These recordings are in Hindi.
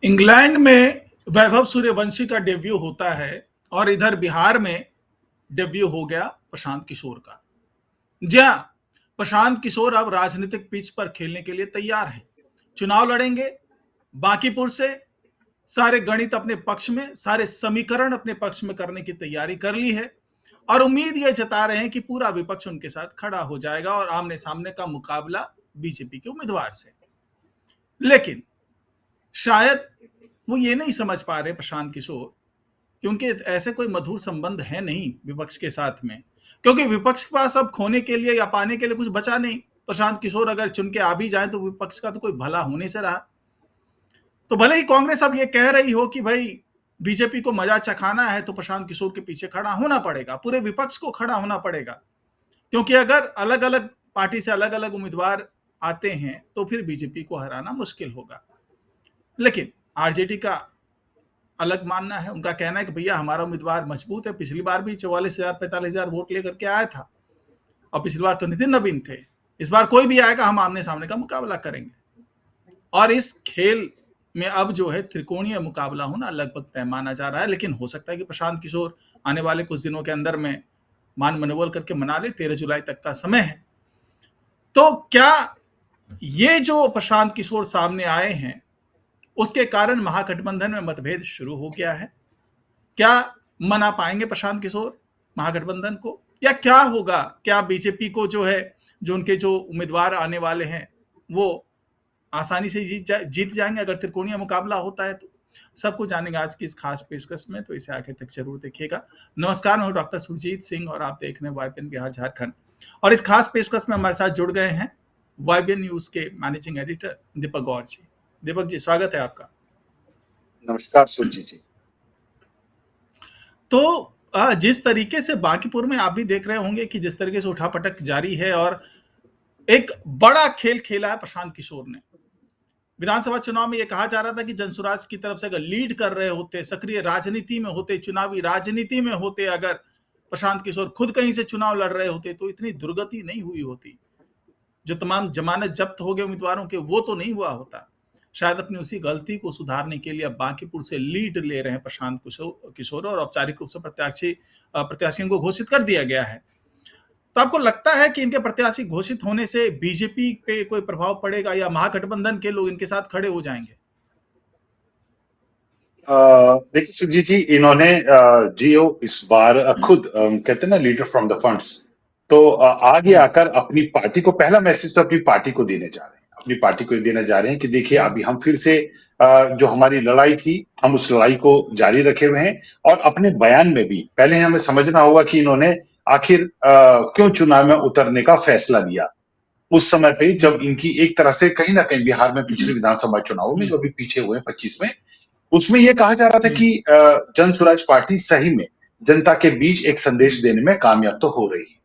इंग्लैंड में वैभव सूर्यवंशी का डेब्यू होता है और इधर बिहार में डेब्यू हो गया प्रशांत किशोर का। जी हाँ, प्रशांत किशोर अब राजनीतिक पिच पर खेलने के लिए तैयार है। चुनाव लड़ेंगे बांकीपुर से। सारे गणित अपने पक्ष में, सारे समीकरण अपने पक्ष में करने की तैयारी कर ली है और उम्मीद ये जता रहे हैं कि पूरा विपक्ष उनके साथ खड़ा हो जाएगा और आमने सामने का मुकाबला बीजेपी के उम्मीदवार से। लेकिन शायद वो ये नहीं समझ पा रहे प्रशांत किशोर कि उनके ऐसे कोई मधुर संबंध है नहीं विपक्ष के साथ में, क्योंकि विपक्ष के पास अब खोने के लिए या पाने के लिए कुछ बचा नहीं। प्रशांत किशोर अगर चुन के आ भी जाए तो विपक्ष का तो कोई भला होने से रहा। तो भले ही कांग्रेस अब ये कह रही हो कि भाई बीजेपी को मजा चखाना है तो प्रशांत किशोर के पीछे खड़ा होना पड़ेगा, पूरे विपक्ष को खड़ा होना पड़ेगा, क्योंकि अगर अलग अलग पार्टी से अलग अलग उम्मीदवार आते हैं तो फिर बीजेपी को हराना मुश्किल होगा। लेकिन आरजेडी का अलग मानना है। उनका कहना है कि भैया हमारा उम्मीदवार मजबूत है, पिछली बार भी 44,000-45,000 वोट लेकर के आया था और पिछली बार तो नितिन नवीन थे, इस बार कोई भी आएगा हम आमने सामने का मुकाबला करेंगे। और इस खेल में अब जो है त्रिकोणीय मुकाबला होना लगभग तय माना जा रहा है। लेकिन हो सकता है कि प्रशांत किशोर आने वाले कुछ दिनों के अंदर में मान मनोबल करके मना ले। 13 जुलाई तक का समय है। तो क्या ये जो प्रशांत किशोर सामने आए हैं उसके कारण महागठबंधन में मतभेद शुरू हो गया है? क्या मना पाएंगे प्रशांत किशोर महागठबंधन को, या क्या होगा? क्या बीजेपी को जो है, जो उनके जो उम्मीदवार आने वाले हैं वो आसानी से जीत जाएंगे अगर त्रिकोणीय मुकाबला होता है? तो सब कुछ जानेंगे आज की इस खास पेशकश में, तो इसे आखिर तक जरूर देखिएगा। नमस्कार, मैं हूं डॉक्टर सुरजीत सिंह और आप देख रहे हैं वाईबीएन बिहार झारखंड। और इस खास पेशकश में हमारे साथ जुड़ गए हैं वाईबीएन न्यूज के मैनेजिंग एडिटर दीपक गौर जी। दीपक जी, स्वागत है आपका। नमस्कार सुरजीत जी। तो जिस तरीके से बांकीपुर में आप भी देख रहे होंगे कि जिस तरीके से उठापटक जारी है और एक बड़ा खेल खेला है प्रशांत किशोर ने। विधानसभा चुनाव में यह कहा जा रहा था कि जनसुराज की तरफ से अगर लीड कर रहे होते, सक्रिय राजनीति में होते, चुनावी राजनीति में होते, अगर प्रशांत किशोर खुद कहीं से चुनाव लड़ रहे होते तो इतनी दुर्गति नहीं हुई होती। जो तमाम जमानत जब्त हो गए उम्मीदवारों के, वो तो नहीं हुआ होता। शायद अपनी उसी गलती को सुधारने के लिए अब बांकीपुर से लीड ले रहे हैं प्रशांत किशोर और औपचारिक रूप से प्रत्याशियों को घोषित कर दिया गया है। तो आपको लगता है कि इनके प्रत्याशी घोषित होने से बीजेपी पे कोई प्रभाव पड़ेगा या महागठबंधन के लोग इनके साथ खड़े हो जाएंगे? देखिए सुरजीत जी, इन्होंने जियो इस बार खुद कहते हैं ना लीडर फ्रॉम द फंड्स, तो आगे आकर अपनी पार्टी को पहला मैसेज तो अपनी पार्टी को देने जा रहे हैं। अपनी पार्टी को देना चाह रहे हैं कि देखिए अभी हम फिर से जो हमारी लड़ाई थी हम उस लड़ाई को जारी रखे हुए हैं। और अपने बयान में भी पहले हमें समझना होगा कि इन्होंने आखिर क्यों चुनाव में उतरने का फैसला लिया उस समय पे, जब इनकी एक तरह से कहीं ना कहीं बिहार में पिछले विधानसभा चुनावों में जो भी पीछे हुए 25 में, उसमें यह कहा जा रहा था कि जन स्वराज पार्टी सही में जनता के बीच एक संदेश देने में कामयाब तो हो रही है।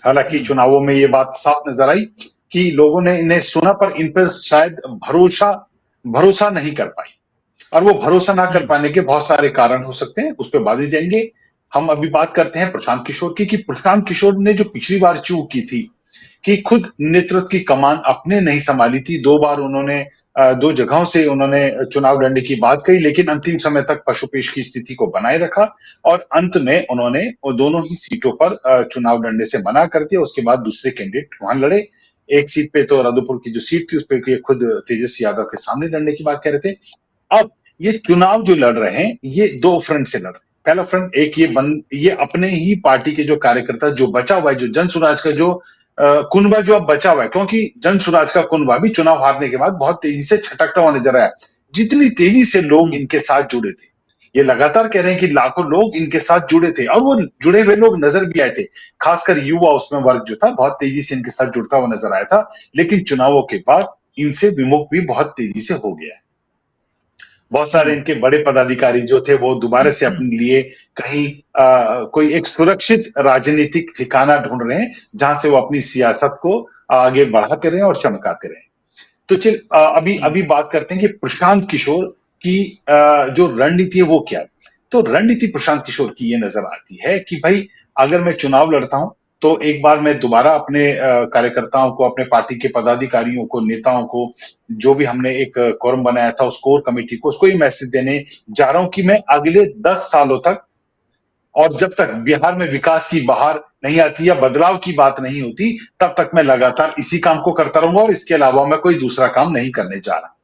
हालांकि चुनावों में ये बात साफ नजर आई कि लोगों ने इन्हें सुना पर इन पर शायद भरोसा नहीं कर पाई। और वो भरोसा ना कर पाने के बहुत सारे कारण हो सकते हैं, उस पर बाद में जाएंगे। हम अभी बात करते हैं प्रशांत किशोर की, कि प्रशांत किशोर ने जो पिछली बार चूक की थी कि खुद नेतृत्व की कमान अपने नहीं संभाली थी। 2 बार उन्होंने 2 जगहों से उन्होंने चुनाव लड़ने की बात कही, लेकिन अंतिम समय तक पशुपेश की स्थिति को बनाए रखा और अंत में उन्होंने वो दोनों ही सीटों पर चुनाव लड़ने से मना कर दिया। उसके बाद दूसरे कैंडिडेट वहां लड़े। एक सीट पे तो रादुपुर की जो सीट थी उस पर खुद तेजस्वी यादव के सामने लड़ने की बात कह रहे थे। अब ये चुनाव जो लड़ रहे हैं ये 2 फ्रंट से लड़ रहे हैं। पहला फ्रंट एक ये अपने ही पार्टी के जो कार्यकर्ता जो बचा हुआ है, जो जन स्वराज का जो कुनबा जो अब बचा हुआ है, क्योंकि जन स्वराज का कुनबा भी चुनाव हारने के बाद बहुत तेजी से छटकता हुआ नजर आया। जितनी तेजी से लोग इनके साथ जुड़े थे, ये लगातार कह रहे हैं कि लाखों लोग इनके साथ जुड़े थे और वो जुड़े हुए लोग नजर भी आए थे। खासकर युवा उसमें वर्ग जो था बहुत तेजी से इनके साथ जुड़ता हुआ नजर आया था। लेकिन चुनावों के बाद इनसे विमुख भी बहुत तेजी से हो गया है। बहुत सारे इनके बड़े पदाधिकारी जो थे वो दोबारा से अपने लिए कहीं कोई एक सुरक्षित राजनीतिक ठिकाना ढूंढ रहे हैं जहां से वो अपनी सियासत को आगे बढ़ाते रहे और चमकाते रहे। तो चल अभी बात करते हैं कि प्रशांत किशोर की जो रणनीति है वो क्या है। तो रणनीति प्रशांत किशोर की ये नजर आती है कि भाई अगर मैं चुनाव लड़ता हूं तो एक बार मैं दोबारा अपने कार्यकर्ताओं को, अपने पार्टी के पदाधिकारियों को, नेताओं को, जो भी हमने एक कोरम बनाया था उस कोर कमेटी को, उसको ये मैसेज देने जा रहा हूं कि मैं अगले 10 सालों तक, और जब तक बिहार में विकास की बहार नहीं आती या बदलाव की बात नहीं होती, तब तक मैं लगातार इसी काम को करता रहूंगा और इसके अलावा मैं कोई दूसरा काम नहीं करने जा रहा।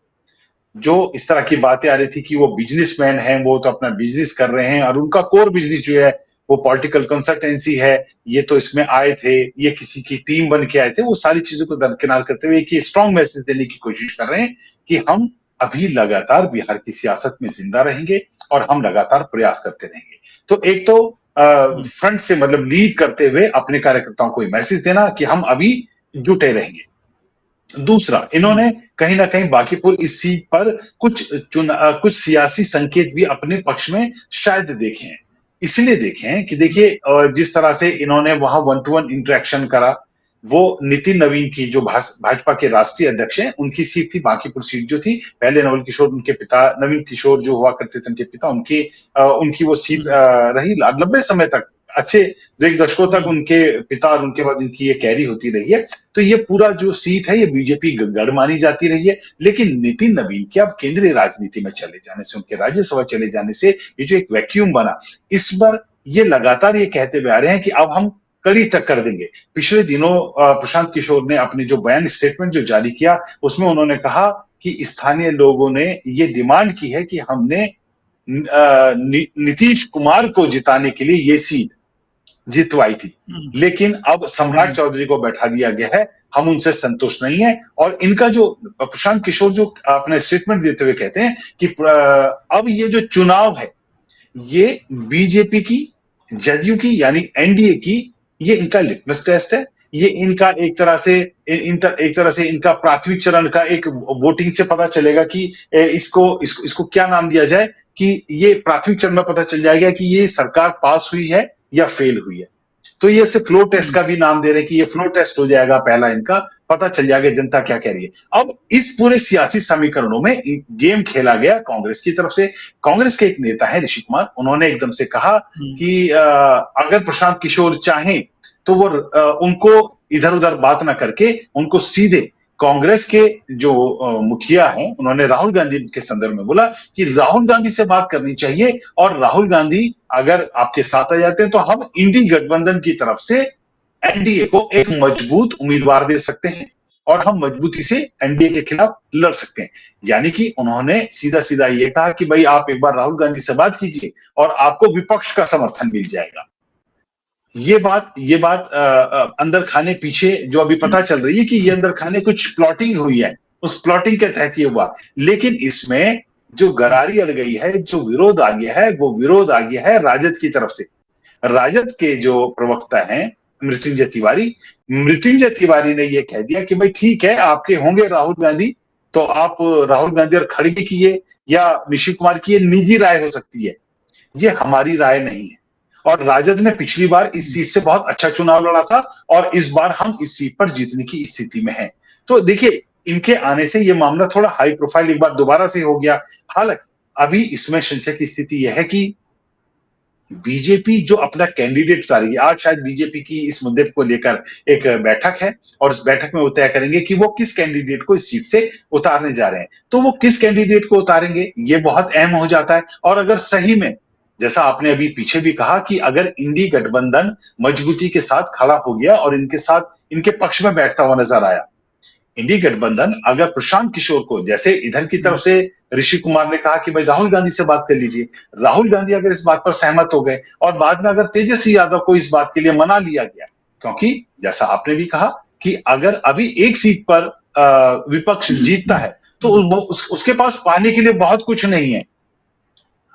जो इस तरह की बातें आ रही थी कि वो बिजनेसमैन हैं, वो तो अपना बिजनेस कर रहे हैं और उनका कोर बिजनेस जो है वो पॉलिटिकल कंसल्टेंसी है, ये तो इसमें आए थे, ये किसी की टीम बन के आए थे, वो सारी चीजों को दरकिनार करते हुए एक स्ट्रांग मैसेज देने की कोशिश कर रहे हैं कि हम अभी लगातार बिहार की सियासत में जिंदा रहेंगे और हम लगातार प्रयास करते रहेंगे। तो एक तो फ्रंट से मतलब लीड करते हुए अपने कार्यकर्ताओं को मैसेज देना कि हम अभी जुटे रहेंगे। दूसरा, इन्होंने कहीं ना कहीं बांकीपुर इस सीट पर कुछ सियासी संकेत भी अपने पक्ष में शायद देखे हैं। इसलिए देखे हैं कि देखिए जिस तरह से इन्होंने वहां 1-to-1 इंटरेक्शन करा, वो नितिन नवीन की जो भाजपा के राष्ट्रीय अध्यक्ष हैं, उनकी सीट थी बांकीपुर सीट जो थी, पहले नवल किशोर उनके पिता, नवीन किशोर जो हुआ करते थे उनके पिता, उनकी वो सीट रही लंबे समय तक, अच्छे 2 दशकों तक उनके पिता और उनके बाद इनकी ये कैरी होती रही है। तो ये पूरा जो सीट है ये बीजेपी गढ़ मानी जाती रही है। लेकिन नितिन नवीन के अब केंद्रीय राजनीति में चले जाने से, उनके राज्यसभा चले जाने से ये जो एक वैक्यूम बना, इस बार ये लगातार ये कहते हुए आ रहे हैं कि अब हम कड़ी टक्कर देंगे। पिछले दिनों प्रशांत किशोर ने अपने जो बयान स्टेटमेंट जो जारी किया, उसमें उन्होंने कहा कि स्थानीय लोगों ने ये डिमांड की है कि हमने नीतीश कुमार को जिताने के लिए ये सीट जितवाई थी, लेकिन अब सम्राट चौधरी को बैठा दिया गया है, हम उनसे संतुष्ट नहीं है। और इनका जो प्रशांत किशोर जो अपने स्टेटमेंट देते हुए कहते हैं कि अब ये जो चुनाव है ये बीजेपी की, जदयू की यानी एनडीए की, ये इनका लिटमस टेस्ट है। ये इनका एक तरह से इनका प्राथमिक चरण का एक वोटिंग से पता चलेगा कि इसको क्या नाम दिया जाए, कि ये प्राथमिक चरण में पता चल जाएगा कि ये सरकार पास हुई है या फेल हुई है। तो ये से फ्लो टेस्ट का भी नाम दे रहे हैं कि ये फ्लो टेस्ट हो जाएगा पहला, इनका पता चल जाएगा जनता क्या कह रही है। अब इस पूरे सियासी समीकरणों में गेम खेला गया कांग्रेस की तरफ से। कांग्रेस के एक नेता है ऋषि कुमार, उन्होंने एकदम से कहा कि अगर प्रशांत किशोर चाहें तो वो उनको इधर उधर बात ना करके उनको सीधे कांग्रेस के जो मुखिया हैं, उन्होंने राहुल गांधी के संदर्भ में बोला कि राहुल गांधी से बात करनी चाहिए, और राहुल गांधी अगर आपके साथ आ जाते हैं तो हम इंडी गठबंधन की तरफ से एनडीए को एक मजबूत उम्मीदवार दे सकते हैं और हम मजबूती से एनडीए के खिलाफ लड़ सकते हैं। यानी कि उन्होंने सीधा सीधा ये कहा कि भाई आप एक बार राहुल गांधी से बात कीजिए और आपको विपक्ष का समर्थन मिल जाएगा। ये बात अंदर खाने पीछे जो अभी पता चल रही है कि ये अंदर खाने कुछ प्लॉटिंग हुई है, उस प्लॉटिंग के तहत ये हुआ। लेकिन इसमें जो गरारी अड़ गई है, जो विरोध आ गया है, वो विरोध आ गया है राजद की तरफ से। राजद के जो प्रवक्ता हैं मृत्युंजय तिवारी ने ये कह दिया कि भाई ठीक है, आपके होंगे राहुल गांधी, तो आप राहुल गांधी और खड़गे की ये या ऋषि कुमार की ये निजी राय हो सकती है, ये हमारी राय नहीं है। और राजद ने पिछली बार इस सीट से बहुत अच्छा चुनाव लड़ा था और इस बार हम इस सीट पर जीतने की स्थिति में हैं। तो देखिए, इनके आने से ये मामला थोड़ा हाई प्रोफाइल एक बार दोबारा से हो गया। हालांकि अभी इसमें संशय की स्थिति यह है कि बीजेपी जो अपना कैंडिडेट उतारेगी, आज शायद बीजेपी की इस मुद्दे को लेकर एक बैठक है और इस बैठक में वो तय करेंगे कि वो किस कैंडिडेट को इस सीट से उतारने जा रहे हैं। तो वो किस कैंडिडेट को उतारेंगे ये बहुत अहम हो जाता है। और अगर सही में, जैसा आपने अभी पीछे भी कहा कि अगर इंडी गठबंधन मजबूती के साथ खड़ा हो गया और इनके साथ, इनके पक्ष में बैठता हुआ नजर आया, इंडी गठबंधन अगर प्रशांत किशोर को, जैसे इधर की तरफ से ऋषि कुमार ने कहा कि भाई राहुल गांधी से बात कर लीजिए, राहुल गांधी अगर इस बात पर सहमत हो गए और बाद में अगर तेजस्वी यादव को इस बात के लिए मना लिया गया, क्योंकि जैसा आपने भी कहा कि अगर अभी एक सीट पर विपक्ष जीतता है तो उसके पास पाने के लिए बहुत कुछ नहीं है।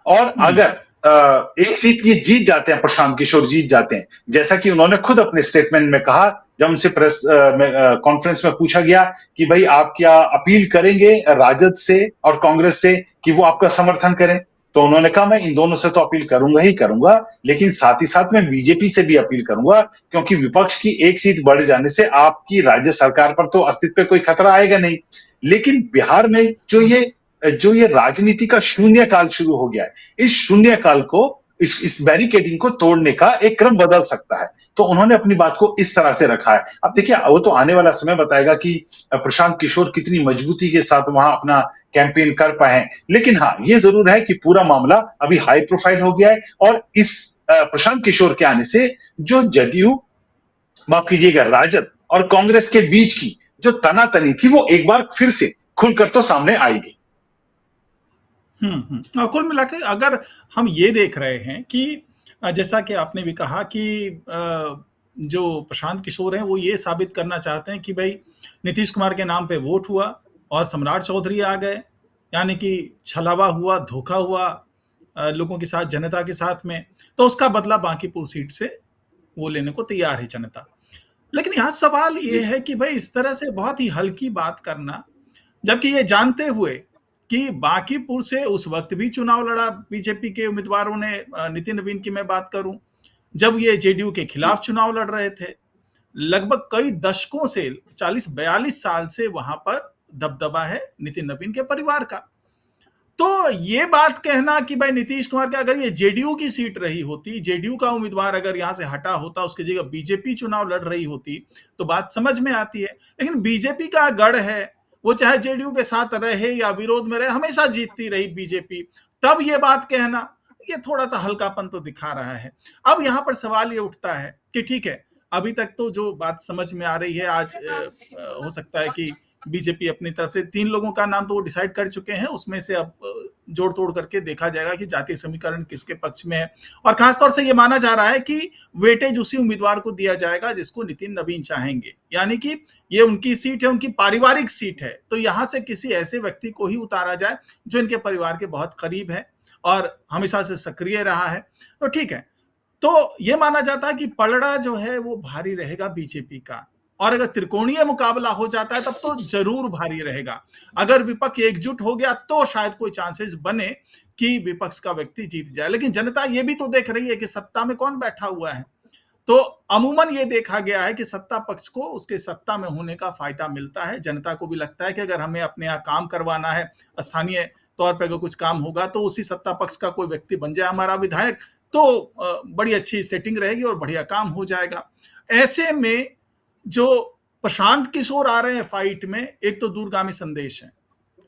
और अगर एक सीट ये जीत जाते हैं, प्रशांत किशोर जीत जाते हैं, जैसा कि उन्होंने खुद अपने स्टेटमेंट में कहा, जब उनसे प्रेस कॉन्फ्रेंस में पूछा गया कि भाई आप क्या अपील करेंगे राजद से और कांग्रेस से कि वो आपका समर्थन करें, तो उन्होंने कहा मैं इन दोनों से तो अपील करूंगा ही करूंगा, लेकिन साथ ही साथ मैं बीजेपी से भी अपील करूंगा, क्योंकि विपक्ष की एक सीट बढ़ जाने से आपकी राज्य सरकार पर तो अस्तित्व पे कोई खतरा आएगा नहीं। लेकिन बिहार में जो ये राजनीति का शून्य काल शुरू हो गया है, इस शून्य काल को इस बैरिकेडिंग को तोड़ने का एक क्रम बदल सकता है। तो उन्होंने अपनी बात को इस तरह से रखा है। अब देखिए, वो तो आने वाला समय बताएगा कि प्रशांत किशोर कितनी मजबूती के साथ वहां अपना कैंपेन कर पाए हैं। लेकिन हाँ, ये जरूर है कि पूरा मामला अभी हाई प्रोफाइल हो गया है, और इस प्रशांत किशोर के आने से जो जदयू, माफ कीजिएगा, राजद और कांग्रेस के बीच की जो तनातनी थी, वो एक बार फिर से खुलकर तो सामने आएगी। और कुल मिला के अगर हम ये देख रहे हैं कि जैसा कि आपने भी कहा कि जो प्रशांत किशोर हैं वो ये साबित करना चाहते हैं कि भाई नीतीश कुमार के नाम पे वोट हुआ और सम्राट चौधरी आ गए, यानी कि छलावा हुआ, धोखा हुआ लोगों के साथ, जनता के साथ में, तो उसका बदला बांकीपुर सीट से वो लेने को तैयार है जनता। लेकिन यहाँ सवाल ये है कि भाई इस तरह से बहुत ही हल्की बात करना, जबकि ये जानते हुए कि बांकीपुर से उस वक्त भी चुनाव लड़ा बीजेपी के उम्मीदवारों ने, नितिन नवीन की मैं बात करूं, जब ये जेडीयू के खिलाफ चुनाव लड़ रहे थे। लगभग कई दशकों से, 40-42 साल से वहां पर दबदबा है नितिन नवीन के परिवार का। तो ये बात कहना कि भाई नीतीश कुमार के, अगर ये जेडीयू की सीट रही होती, जेडीयू का उम्मीदवार अगर यहां से हटा होता, उसकी जगह बीजेपी चुनाव लड़ रही होती, तो बात समझ में आती है। लेकिन बीजेपी का गढ़ है, वो चाहे जेडीयू के साथ रहे या विरोध में रहे, हमेशा जीतती रही बीजेपी। तब ये बात कहना, ये थोड़ा सा हल्कापन तो दिखा रहा है। अब यहां पर सवाल ये उठता है कि ठीक है, अभी तक तो जो बात समझ में आ रही है, आज हो सकता है कि बीजेपी अपनी तरफ से 3 लोगों का नाम तो वो डिसाइड कर चुके हैं, उसमें से अब जोड़ तोड़ करके देखा जाएगा कि जातीय समीकरण किसके पक्ष में है। और खासतौर से ये माना जा रहा है कि वेटेज उसी उम्मीदवार को दिया जाएगा जिसको नितिन नवीन चाहेंगे, यानी कि ये उनकी सीट है, उनकी पारिवारिक सीट है, तो यहां से किसी ऐसे व्यक्ति को ही उतारा जाए जो इनके परिवार के बहुत करीब है और हमेशा से सक्रिय रहा है, तो ठीक है। तो ये माना जाता है कि पलड़ा जो है वो भारी रहेगा बीजेपी का, और अगर त्रिकोणीय मुकाबला हो जाता है तब तो जरूर भारी रहेगा। अगर विपक्ष एकजुट हो गया तो शायद कोई चांसेस बने कि विपक्ष का व्यक्ति जीत जाए। लेकिन जनता ये भी तो देख रही है कि सत्ता में कौन बैठा हुआ है। तो अमूमन ये देखा गया है कि सत्ता पक्ष को उसके सत्ता में होने का फायदा मिलता है। जनता को भी लगता है कि अगर हमें अपने यहाँ काम करवाना है, स्थानीय तौर पर अगर कुछ काम होगा, तो उसी सत्ता पक्ष का कोई व्यक्ति बन जाए हमारा विधायक, तो बड़ी अच्छी सेटिंग रहेगी और बढ़िया काम हो जाएगा। ऐसे में जो प्रशांत किशोर आ रहे हैं फाइट में, एक तो दूरगामी संदेश है।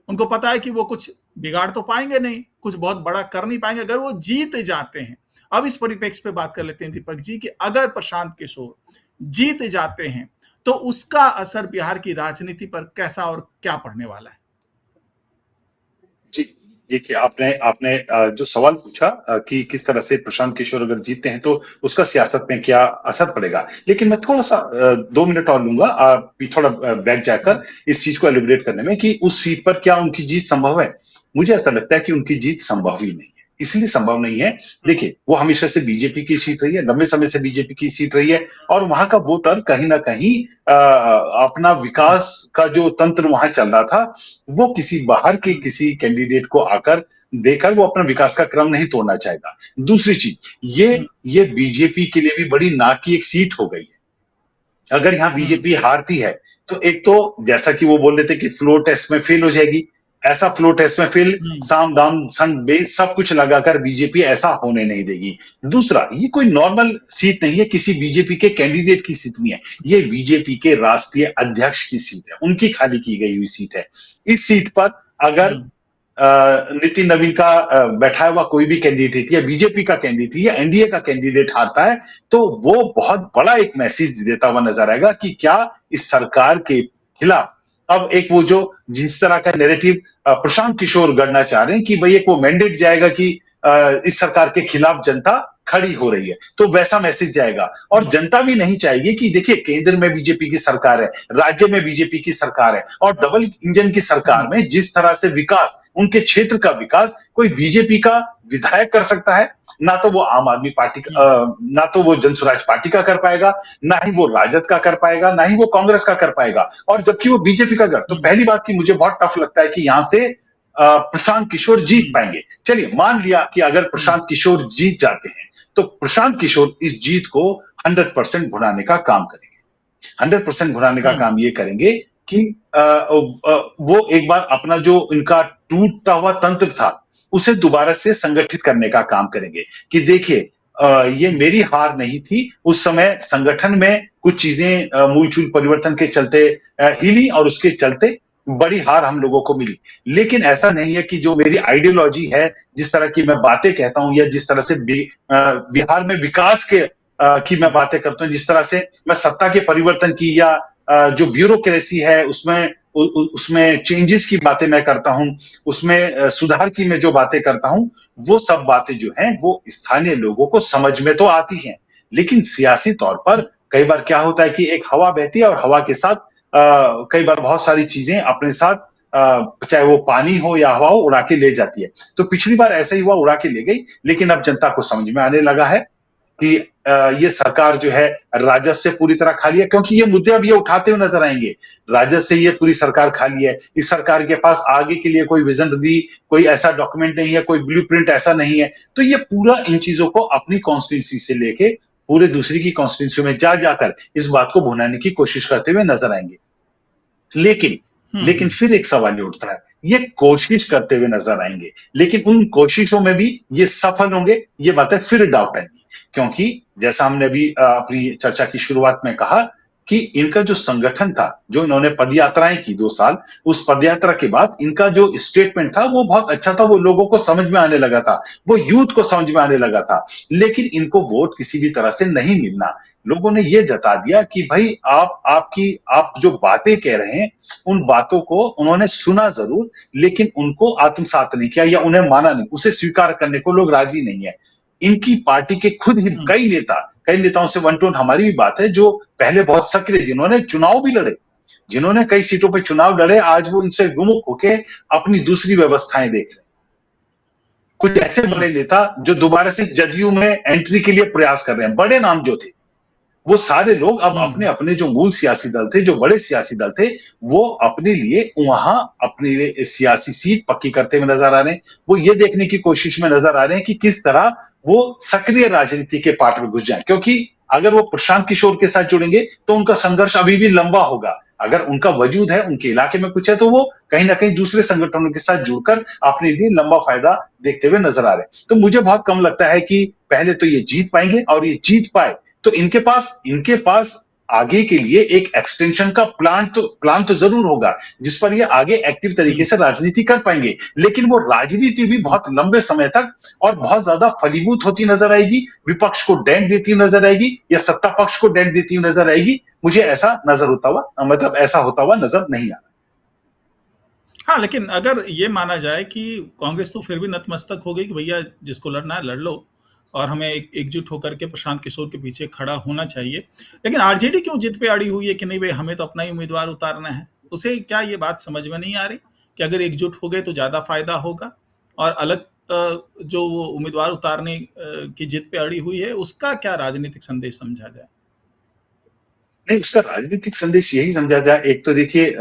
उनको पता है कि वो कुछ बिगाड़ तो पाएंगे नहीं, कुछ बहुत बड़ा कर नहीं पाएंगे अगर वो जीत जाते हैं। अब इस परिप्रेक्ष्य पे बात कर लेते हैं दीपक जी कि अगर प्रशांत किशोर जीत जाते हैं तो उसका असर बिहार की राजनीति पर कैसा और क्या पड़ने वाला है? जी, देखिए, आपने आपने जो सवाल पूछा कि किस तरह से प्रशांत किशोर अगर जीतते हैं तो उसका सियासत में क्या असर पड़ेगा, लेकिन मैं थोड़ा सा 2 मिनट और लूंगा थोड़ा बैक जाकर इस चीज को एलिब्रेट करने में कि उस सीट पर क्या उनकी जीत संभव है। मुझे ऐसा लगता है कि उनकी जीत संभव ही नहीं है। इसलिए संभव नहीं है, देखिए, वो हमेशा से बीजेपी की सीट रही है, लंबे समय से बीजेपी की सीट रही है, और वहां का वोटर कहीं ना कहीं अपना विकास का जो तंत्र वहां चल रहा था, वो किसी बाहर के किसी कैंडिडेट को आकर देकर वो अपना विकास का क्रम नहीं तोड़ना चाहेगा। दूसरी चीज, ये बीजेपी के लिए भी बड़ी नाक की एक सीट हो गई है। अगर यहाँ बीजेपी हारती है तो एक तो जैसा कि वो बोल रहे थे कि फ्लोर टेस्ट में फेल हो जाएगी, ऐसा फ्लोर टेस्ट में फेल, साम दाम सन बेस सब कुछ लगाकर बीजेपी ऐसा होने नहीं देगी। दूसरा, ये कोई नॉर्मल सीट नहीं है, किसी बीजेपी के कैंडिडेट की सीट नहीं है, ये बीजेपी के राष्ट्रीय अध्यक्ष की सीट है, उनकी खाली की गई हुई सीट है। इस सीट पर अगर नितिन नवीन का बैठा हुआ कोई भी कैंडिडेट या बीजेपी का कैंडिडेट या एनडीए का कैंडिडेट हारता है तो वो बहुत बड़ा एक मैसेज देता हुआ नजर आएगा कि क्या इस सरकार के खिलाफ अब एक वो जो जिस तरह का नैरेटिव प्रशांत किशोर गढ़ना चाह रहे हैं कि भाई एक वो मैंडेट जाएगा कि इस सरकार के खिलाफ जनता खड़ी हो रही है, तो वैसा मैसेज जाएगा। और जनता भी नहीं चाहेगी कि देखिए, केंद्र में बीजेपी की सरकार है, राज्य में बीजेपी की सरकार है, और डबल इंजन की सरकार में जिस तरह से विकास, उनके क्षेत्र का विकास कोई बीजेपी का विधायक कर सकता है, ना तो वो आम आदमी पार्टी ना तो वो जनसुराज पार्टी का कर पाएगा, ना ही वो राजद का कर पाएगा, ना ही वो कांग्रेस का कर पाएगा, और जबकि वो बीजेपी का कर। तो पहली बात की मुझे बहुत टफ लगता है कि यहां से प्रशांत किशोर जीत पाएंगे। चलिए, मान लिया कि अगर प्रशांत किशोर जीत जाते हैं तो प्रशांत किशोर इस जीत को 100% भुनाने का काम करेंगे। 100% भुनाने का काम ये करेंगे कि वो एक बार अपना जो इनका टूटता हुआ तंत्र था उसे दोबारा से संगठित करने का काम करेंगे कि देखिए ये मेरी हार नहीं थी, उस समय संगठन में कुछ चीजें मूलचूल परिवर्तन के चलते हिली और उसके चलते बड़ी हार हम लोगों को मिली। लेकिन ऐसा नहीं है कि जो मेरी आइडियोलॉजी है, जिस तरह की मैं बातें कहता हूं या जिस तरह से बिहार में विकास के की मैं बातें करता हूं, जिस तरह से मैं सत्ता के परिवर्तन की या जो ब्यूरोक्रेसी है उसमें चेंजेस की बातें मैं करता हूं, उसमें सुधार की मैं जो बातें करता हूं, वो सब बातें जो हैं वो स्थानीय लोगों को समझ में तो आती हैं, लेकिन सियासी तौर पर कई बार क्या होता है कि एक हवा बहती है और हवा के साथ कई बार बहुत सारी चीजें अपने साथ चाहे वो पानी हो या हवा हो उड़ा के ले जाती है। तो पिछली बार ऐसा ही हुआ, उड़ा के ले गई, लेकिन अब जनता को समझ में आने लगा है कि ये सरकार जो है राजस्व से पूरी तरह खाली है, क्योंकि ये मुद्दे अब ये उठाते हुए नजर आएंगे। राजस्व से ये पूरी सरकार खाली है, इस सरकार के पास आगे के लिए कोई विजन भी, कोई ऐसा डॉक्यूमेंट नहीं है, कोई ब्लूप्रिंट ऐसा नहीं है। तो ये पूरा इन चीजों को अपनी कॉन्स्टिट्यूंसी से लेके पूरे दूसरी की कॉन्स्टिट्यूंसी में जा जाकर इस बात को भुनाने की कोशिश करते हुए नजर आएंगे। लेकिन लेकिन फिर एक सवाल ये उठता है, ये कोशिश करते हुए नजर आएंगे, लेकिन उन कोशिशों में भी ये सफल होंगे, ये बातें फिर डाउट आएंगी, क्योंकि जैसा हमने अभी अपनी चर्चा की शुरुआत में कहा कि इनका जो संगठन था, जो इन्होंने पदयात्राएं की 2 साल, उस पदयात्रा के बाद इनका जो स्टेटमेंट था वो बहुत अच्छा था, वो लोगों को समझ में आने लगा था, वो यूथ को समझ में आने लगा था, लेकिन इनको वोट किसी भी तरह से नहीं मिलना। लोगों ने ये जता दिया कि भाई आप जो बातें कह रहे हैं उन बातों को उन्होंने सुना जरूर, लेकिन उनको आत्मसात नहीं किया या उन्हें माना नहीं, उसे स्वीकार करने को लोग राजी नहीं है। इनकी पार्टी के खुद ही कई नेताओं से वन टू वन हमारी भी बात है, जो पहले बहुत सक्रिय, जिन्होंने चुनाव भी लड़े, जिन्होंने कई सीटों पर चुनाव लड़े, आज वो इनसे विमुख होके अपनी दूसरी व्यवस्थाएं देख रहे हैं। कुछ ऐसे बड़े नेता जो दोबारा से जदयू में एंट्री के लिए प्रयास कर रहे हैं, बड़े नाम जो थे, वो सारे लोग अब अपने अपने जो मूल सियासी दल थे, जो बड़े सियासी दल थे, वो अपने लिए वहां अपने लिए सियासी सीट पक्की करते हुए नजर आ रहे हैं। वो ये देखने की कोशिश में नजर आ रहे हैं कि किस तरह वो सक्रिय राजनीति के पाठ में घुस जाए, क्योंकि अगर वो प्रशांत किशोर के साथ जुड़ेंगे तो उनका संघर्ष अभी भी लंबा होगा। अगर उनका वजूद है, उनके इलाके में कुछ है, तो वो कहीं ना कहीं दूसरे संगठनों के साथ जुड़कर अपने लिए लंबा फायदा देखते हुए नजर आ रहे हैं। तो मुझे बहुत कम लगता है कि पहले तो ये जीत पाएंगे, और ये जीत पाए तो इनके पास आगे के लिए एक एक्सटेंशन का प्लान तो जरूर होगा, जिस पर ये आगे एक्टिव तरीके से राजनीति कर पाएंगे, लेकिन वो राजनीति भी बहुत लंबे समय तक और बहुत ज्यादा फलीभूत होती नजर आएगी, विपक्ष को डेंट देती हुई नजर आएगी या सत्ता पक्ष को डेंट देती हुई नजर आएगी। मुझे ऐसा ऐसा होता हुआ नजर नहीं आ रहा। हाँ, लेकिन अगर ये माना जाए कि कांग्रेस तो फिर भी नतमस्तक हो गई कि भैया जिसको लड़ना है लड़ लो, और हमें एकजुट होकर के प्रशांत किशोर के पीछे खड़ा होना चाहिए, लेकिन आरजेडी क्यों जिद पे अड़ी हुई है कि नहीं भाई हमें तो अपना ही उम्मीदवार उतारना है? उसे क्या ये बात समझ में नहीं आ रही कि अगर एकजुट हो गए तो ज्यादा फायदा होगा, और अलग जो वो उम्मीदवार उतारने की जिद पे अड़ी हुई है, उसका क्या राजनीतिक संदेश समझा जाए? नहीं, उसका राजनीतिक संदेश यही समझा जाए, एक तो देखिए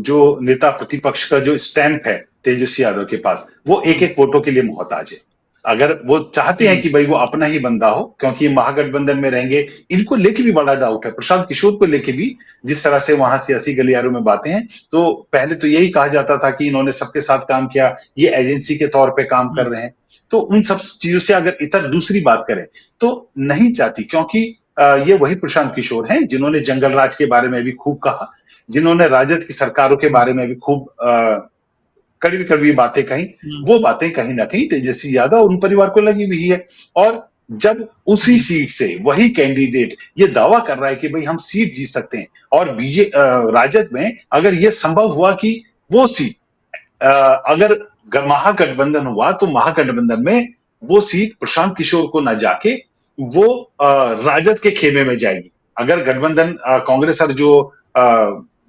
जो नेता प्रतिपक्ष का जो स्टैंप है तेजस्वी यादव के पास, वो एक एक वोटों के लिए मोहताज है। अगर वो चाहते हैं कि भाई वो अपना ही बंदा हो, क्योंकि महागठबंधन में रहेंगे, इनको लेके भी बड़ा डाउट है, प्रशांत किशोर को लेके भी, जिस तरह से वहां सियासी गलियारों में बातें हैं, तो पहले तो यही कहा जाता था कि इन्होंने सबके साथ काम किया, ये एजेंसी के तौर पे काम कर रहे हैं। तो उन सब चीजों से अगर इतर दूसरी बात करें तो नहीं चाहती, क्योंकि ये वही प्रशांत किशोर हैं जिन्होंने जंगल राज के बारे में भी खूब कहा, जिन्होंने राजद की सरकारों के बारे में भी खूब कड़वी कड़वी बातें कही। वो बातें कहीं ना कहीं तेजस्वी यादव उन परिवार को लगी हुई है, और जब उसी सीट से वही कैंडिडेट ये दावा कर रहा है कि भाई हम सीट जीत सकते हैं, और राजद में अगर ये संभव हुआ कि वो सीट अगर महागठबंधन हुआ तो महागठबंधन में वो सीट प्रशांत किशोर को न जाके वो राजद के खेमे में जाएगी। अगर गठबंधन कांग्रेस और जो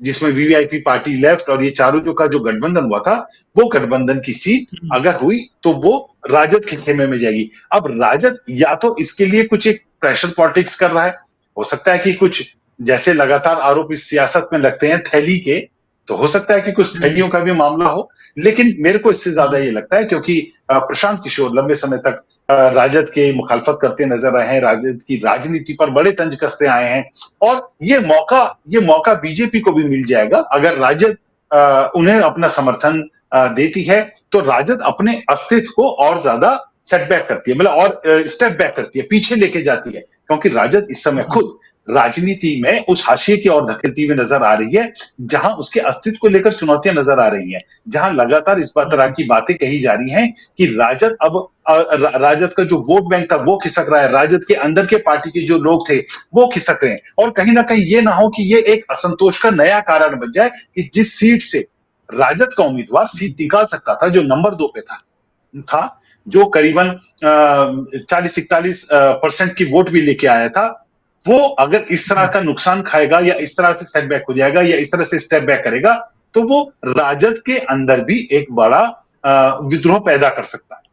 जिसमें वीवीआईपी पार्टी लेफ्ट और ये चारों जो का जो गठबंधन हुआ था, वो गठबंधन की सीट अगर हुई तो वो राजद के खेमे में जाएगी। अब राजद या तो इसके लिए कुछ एक प्रेशर पॉलिटिक्स कर रहा है, हो सकता है कि कुछ जैसे लगातार आरोप इस सियासत में लगते हैं थैली के, तो हो सकता है कि कुछ थैलियों का भी मामला हो, लेकिन मेरे को इससे ज्यादा ये लगता है क्योंकि प्रशांत किशोर लंबे समय तक राजद के मुखालफत करते नजर आए हैं, राजद की राजनीति पर बड़े तंज कसते आए हैं। और ये मौका बीजेपी को भी मिल जाएगा अगर राजद उन्हें अपना समर्थन देती है, तो राजद अपने अस्तित्व को और ज्यादा सेटबैक करती है, मतलब और स्टेप बैक करती है, पीछे लेके जाती है, क्योंकि राजद इस समय खुद राजनीति में उस हाशिए की ओर धकेलती हुई नजर आ रही है जहां उसके अस्तित्व को लेकर चुनौतियां नजर आ रही हैं, जहां लगातार इस तरह की बातें कही जा रही हैं कि राजद अब राजद का जो वोट बैंक था वो खिसक रहा है, राजद के अंदर के पार्टी के जो लोग थे वो खिसक रहे हैं, और कहीं ना कहीं ये ना हो कि ये एक असंतोष का नया कारण बन जाए कि जिस सीट से राजद का उम्मीदवार सीट निकाल सकता था, जो नंबर 2 पे था, जो करीबन 40-41% की वोट भी लेके आया था, वो अगर इस तरह का नुकसान खाएगा या इस तरह से सेटबैक हो जाएगा या इस तरह से स्टेप बैक करेगा, तो वो राजद के अंदर भी एक बड़ा विद्रोह पैदा कर सकता है।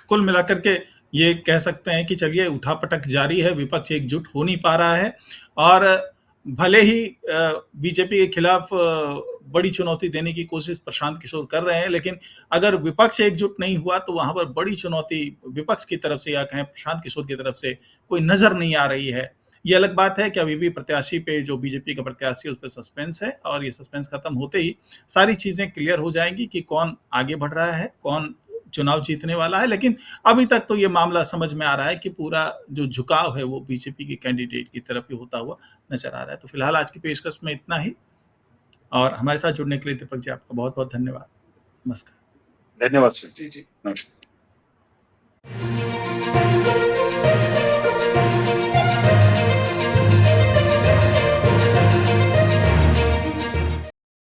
कुल मिलाकर के ये कह सकते हैं कि चलिए उठापटक जारी है, विपक्ष एकजुट हो नहीं पा रहा है, और भले ही बीजेपी के खिलाफ बड़ी चुनौती देने की कोशिश प्रशांत किशोर कर रहे हैं, लेकिन अगर विपक्ष एकजुट नहीं हुआ तो वहां पर बड़ी चुनौती विपक्ष की तरफ से या कहें प्रशांत किशोर की तरफ से कोई नजर नहीं आ रही है। ये अलग बात है कि अभी भी प्रत्याशी पे, जो बीजेपी का प्रत्याशी है, उस पर सस्पेंस है, और ये सस्पेंस खत्म होते ही सारी चीजें क्लियर हो जाएंगी कि कौन आगे बढ़ रहा है, कौन चुनाव जीतने वाला है। लेकिन अभी तक तो ये मामला समझ में आ रहा है कि पूरा जो झुकाव है वो बीजेपी के कैंडिडेट की तरफ ही होता हुआ नजर आ रहा है। तो फिलहाल आज की पेशकश में इतना ही, और हमारे साथ जुड़ने के लिए दीपक जी आपका बहुत बहुत धन्यवाद। नमस्कार। धन्यवाद जी, नमस्कार।